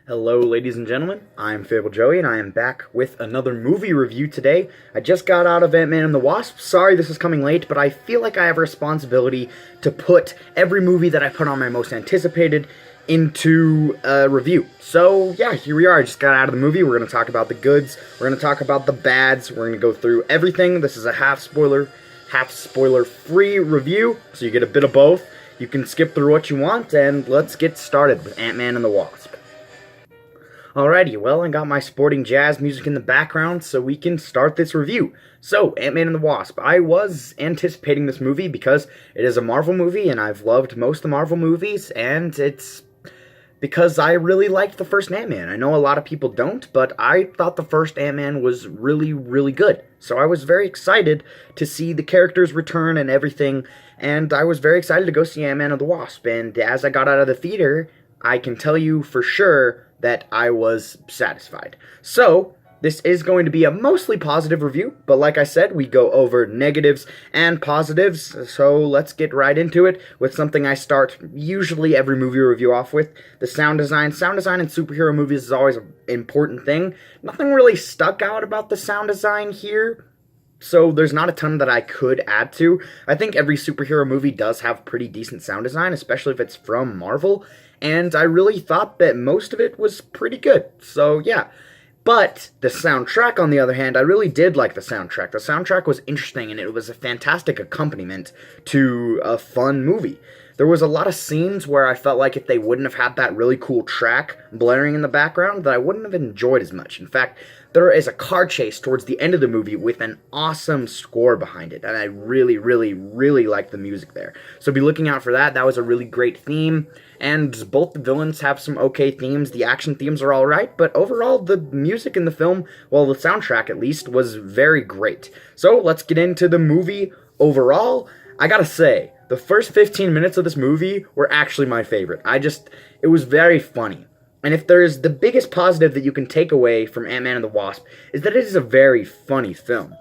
Hello, ladies and gentlemen. I'm Fable Joey, and I am back with another movie review today. I just got out of Ant-Man and the Wasp. Sorry this is coming late, but I feel like I have a responsibility to put every movie that I put on my most anticipated into a review. So, yeah, here we are. I just got out of the movie. We're going to talk about the goods. We're going to talk about the bads. We're going to go through everything. This is a half spoiler-free review, so you get a bit of both. You can skip through what you want, and let's get started with Ant-Man and the Wasp. Alrighty, well, I got my sporting jazz music in the background, so we can start this review. So, Ant-Man and the Wasp. I was anticipating this movie because it is a Marvel movie, and I've loved most of the Marvel movies, and it's because I really liked the first Ant-Man. I know a lot of people don't, but I thought the first Ant-Man was really, really good. So I was very excited to see the characters return and everything, and I was very excited to go see Ant-Man and the Wasp. And as I got out of the theater, I can tell you for sure that I was satisfied. So, this is going to be a mostly positive review, but like I said, we go over negatives and positives, so let's get right into it with something I start usually every movie review off with, the sound design. Sound design in superhero movies is always an important thing. Nothing really stuck out about the sound design here, so there's not a ton that I could add to. I think every superhero movie does have pretty decent sound design, especially if it's from Marvel, and I really thought that most of it was pretty good, so yeah. But the soundtrack, on the other hand, I really did like the soundtrack. The soundtrack was interesting, and it was a fantastic accompaniment to a fun movie. There was a lot of scenes where I felt like if they wouldn't have had that really cool track blaring in the background, that I wouldn't have enjoyed as much. In fact, there is a car chase towards the end of the movie with an awesome score behind it, and I really, really, really liked the music there. So be looking out for that. That was a really great theme, and both the villains have some okay themes. The action themes are alright, but overall, the music in the film, well, the soundtrack at least, was very great. So let's get into the movie overall. I gotta say, the first 15 minutes of this movie were actually my favorite. It was very funny. And if there's the biggest positive that you can take away from Ant-Man and the Wasp, is that it is a very funny film.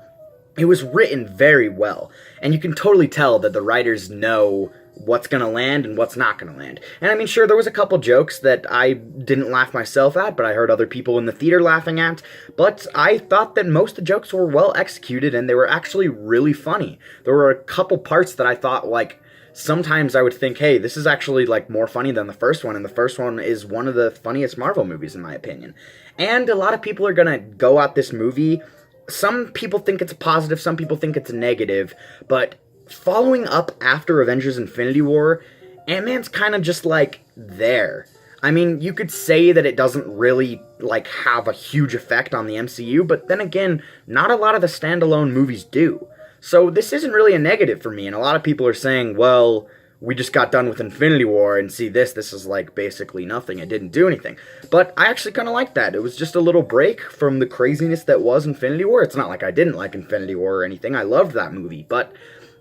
It was written very well, and you can totally tell that the writers know what's gonna land and what's not gonna land. And I mean, sure, there was a couple jokes that I didn't laugh myself at, but I heard other people in the theater laughing at, but I thought that most of the jokes were well executed, and they were actually really funny. There were a couple parts that I thought, like, sometimes I would think, hey, this is actually, like, more funny than the first one, and the first one is one of the funniest Marvel movies, in my opinion. And a lot of people are gonna go at this movie. Some people think it's a positive, some people think it's a negative, but following up after Avengers Infinity War, Ant-Man's kind of just, like, there. I mean, you could say that it doesn't really, like, have a huge effect on the MCU, but then again, not a lot of the standalone movies do. So this isn't really a negative for me, and a lot of people are saying, well, we just got done with Infinity War, and see this is like basically nothing, it didn't do anything. But I actually kind of like that. It was just a little break from the craziness that was Infinity War. It's not like I didn't like Infinity War or anything, I loved that movie, but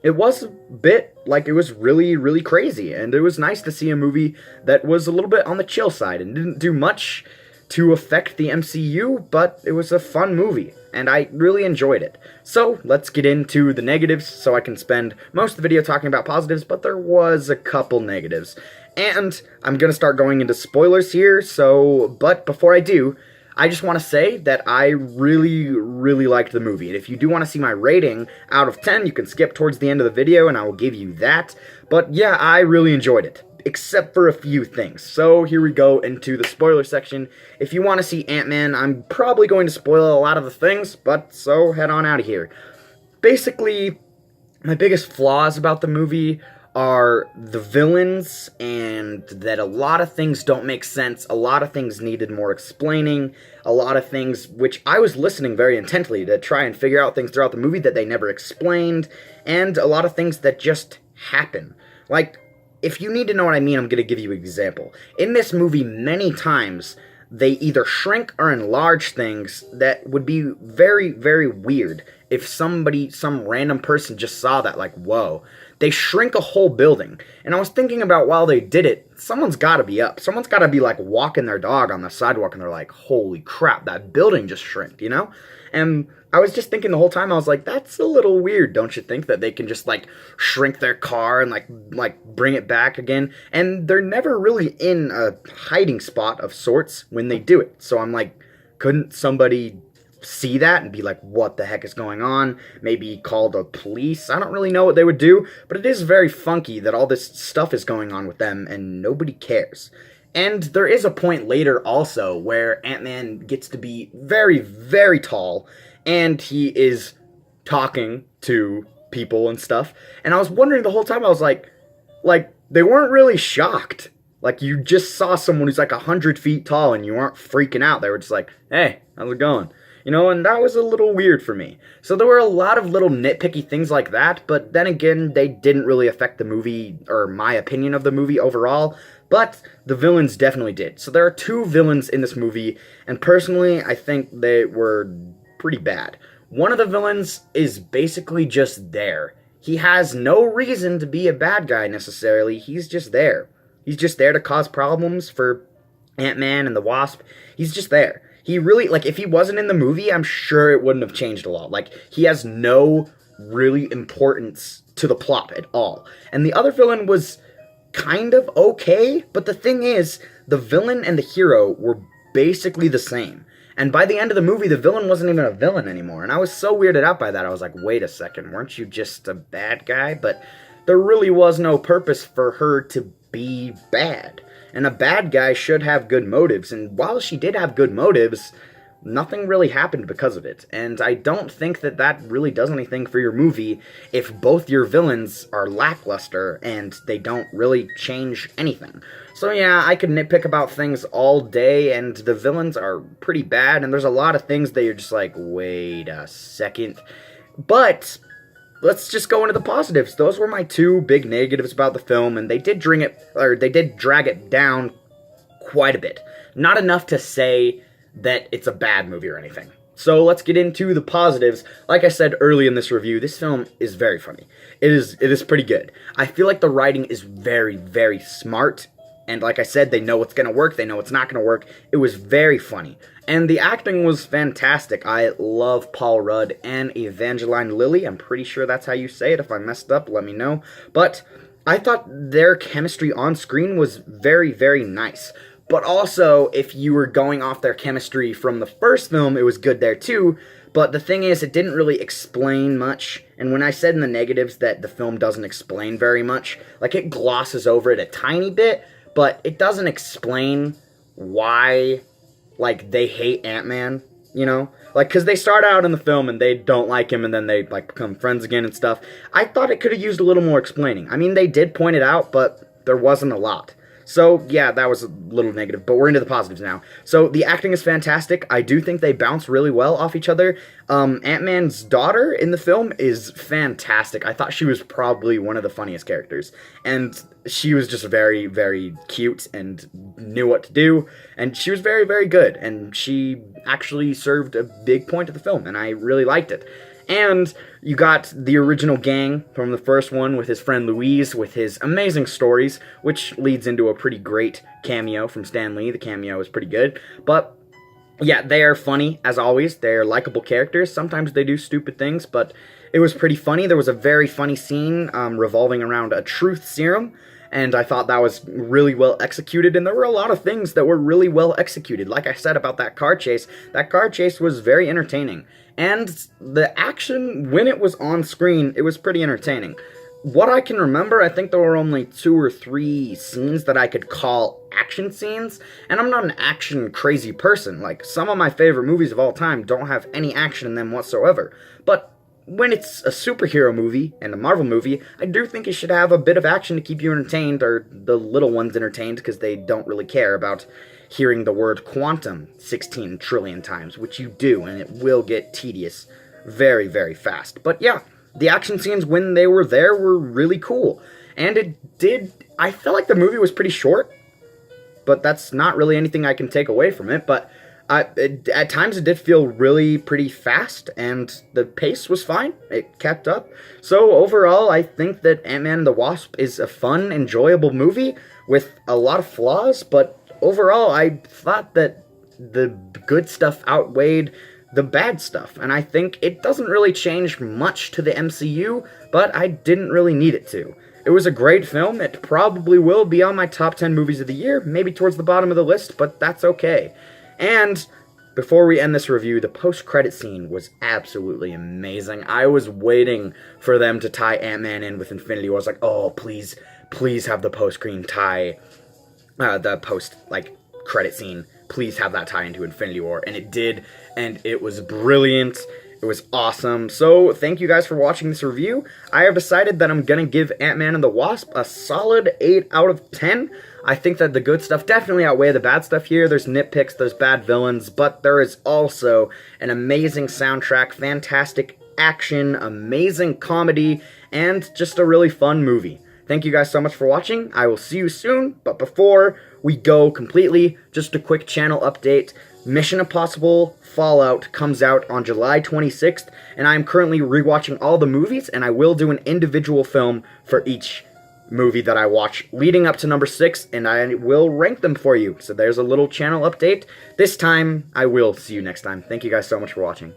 it was a bit, like, it was really, really crazy, and it was nice to see a movie that was a little bit on the chill side, and didn't do much to affect the MCU, but it was a fun movie, and I really enjoyed it. So, let's get into the negatives, so I can spend most of the video talking about positives, but there was a couple negatives. And I'm gonna start going into spoilers here, but before I do, I just want to say that I really, really liked the movie, and if you do want to see my rating out of 10, you can skip towards the end of the video, and I will give you that. But yeah, I really enjoyed it, except for a few things. So here we go into the spoiler section. If you want to see Ant-Man, I'm probably going to spoil a lot of the things, but so head on out of here. Basically, my biggest flaws about the movie are the villains, and that a lot of things don't make sense, a lot of things needed more explaining, a lot of things which I was listening very intently to try and figure out things throughout the movie that they never explained, and a lot of things that just happen. Like, if you need to know what I mean, I'm going to give you an example. In this movie, many times, they either shrink or enlarge things that would be very, very weird if some random person just saw that, like, whoa. They shrink a whole building, and I was thinking about while they did it, someone's gotta be up. Someone's gotta be, like, walking their dog on the sidewalk, and they're like, holy crap, that building just shrinked, you know? And I was just thinking the whole time, I was like, that's a little weird, don't you think? That they can just, like, shrink their car and, like bring it back again. And they're never really in a hiding spot of sorts when they do it. So I'm like, couldn't somebody see that and be like, what the heck is going on? Maybe call the police? I don't really know what they would do, but it is very funky that all this stuff is going on with them and nobody cares. And there is a point later also where Ant-Man gets to be very, very tall, and he is talking to people and stuff. And I was wondering the whole time, I was like, they weren't really shocked. Like, you just saw someone who's like 100 feet tall and you weren't freaking out. They were just like, hey, how's it going? You know, and that was a little weird for me. So there were a lot of little nitpicky things like that, but then again, they didn't really affect the movie, or my opinion of the movie overall, but the villains definitely did. So there are two villains in this movie, and personally, I think they were pretty bad. One of the villains is basically just there. He has no reason to be a bad guy necessarily, he's just there. He's just there to cause problems for Ant-Man and the Wasp. He's just there. He really, like, if he wasn't in the movie, I'm sure it wouldn't have changed a lot. Like, he has no really importance to the plot at all. And the other villain was kind of okay, but the thing is, the villain and the hero were basically the same. And by the end of the movie, the villain wasn't even a villain anymore. And I was so weirded out by that. I was like, wait a second, weren't you just a bad guy? But there really was no purpose for her to be bad. And a bad guy should have good motives, and while she did have good motives, nothing really happened because of it. And I don't think that that really does anything for your movie if both your villains are lackluster and they don't really change anything. So yeah, I could nitpick about things all day, and the villains are pretty bad, and there's a lot of things that you're just like, wait a second. But let's just go into the positives. Those were my two big negatives about the film, and they did drag it down quite a bit. Not enough to say that it's a bad movie or anything. So let's get into the positives. Like I said early in this review, this film is very funny. It is pretty good. I feel like the writing is very, very smart. And like I said, they know what's going to work, they know what's not going to work. It was very funny. And the acting was fantastic. I love Paul Rudd and Evangeline Lilly. I'm pretty sure that's how you say it. If I messed up, let me know. But I thought their chemistry on screen was very, very nice. But also, if you were going off their chemistry from the first film, it was good there too. But the thing is, it didn't really explain much. And when I said in the negatives that the film doesn't explain very much, like, it glosses over it a tiny bit, but it doesn't explain why, like, they hate Ant-Man, you know? Like, because they start out in the film and they don't like him and then they, like, become friends again and stuff. I thought it could have used a little more explaining. I mean, they did point it out, but there wasn't a lot. So, yeah, that was a little negative, but we're into the positives now. So, the acting is fantastic. I do think they bounce really well off each other. Ant-Man's daughter in the film is fantastic. I thought she was probably one of the funniest characters. And she was just very, very cute and knew what to do. And she was very, very good. And she actually served a big point of the film, and I really liked it. And you got the original gang from the first one with his friend Louise with his amazing stories, which leads into a pretty great cameo from Stan Lee. The cameo is pretty good. But yeah, they are funny, as always. They're likable characters. Sometimes they do stupid things, but it was pretty funny. There was a very funny scene revolving around a truth serum, and I thought that was really well executed, and there were a lot of things that were really well executed. Like I said about that car chase was very entertaining. And the action, when it was on screen, it was pretty entertaining. What I can remember, I think there were only 2 or 3 scenes that I could call action scenes, and I'm not an action crazy person. Like, some of my favorite movies of all time don't have any action in them whatsoever. But when it's a superhero movie and a Marvel movie, I do think it should have a bit of action to keep you entertained, or the little ones entertained, because they don't really care about hearing the word quantum 16 trillion times, which you do, and it will get tedious very, very fast. But yeah, the action scenes when they were there were really cool. And I felt like the movie was pretty short, but that's not really anything I can take away from it. But at times it did feel really pretty fast, and the pace was fine. It kept up. So overall, I think that Ant-Man and the Wasp is a fun, enjoyable movie with a lot of flaws, but overall, I thought that the good stuff outweighed the bad stuff, and I think it doesn't really change much to the MCU, but I didn't really need it to. It was a great film. It probably will be on my top 10 movies of the year, maybe towards the bottom of the list, but that's okay. And before we end this review, the post-credit scene was absolutely amazing. I was waiting for them to tie Ant-Man in with Infinity War. I was like, oh, please have the post-screen tie, the post-credit scene. Please have that tie into Infinity War. And it did, and it was brilliant. It was awesome. So, thank you guys for watching this review. I have decided that I'm going to give Ant-Man and the Wasp a solid 8 out of 10. I think that the good stuff definitely outweigh the bad stuff here. There's nitpicks, there's bad villains, but there is also an amazing soundtrack, fantastic action, amazing comedy, and just a really fun movie. Thank you guys so much for watching. I will see you soon, but before we go completely, just a quick channel update. Mission Impossible Fallout comes out on July 26th, and I'm currently rewatching all the movies, and I will do an individual film for each movie that I watch leading up to number 6, and I will rank them for you. So there's a little channel update. This time, I will see you next time. Thank you guys so much for watching.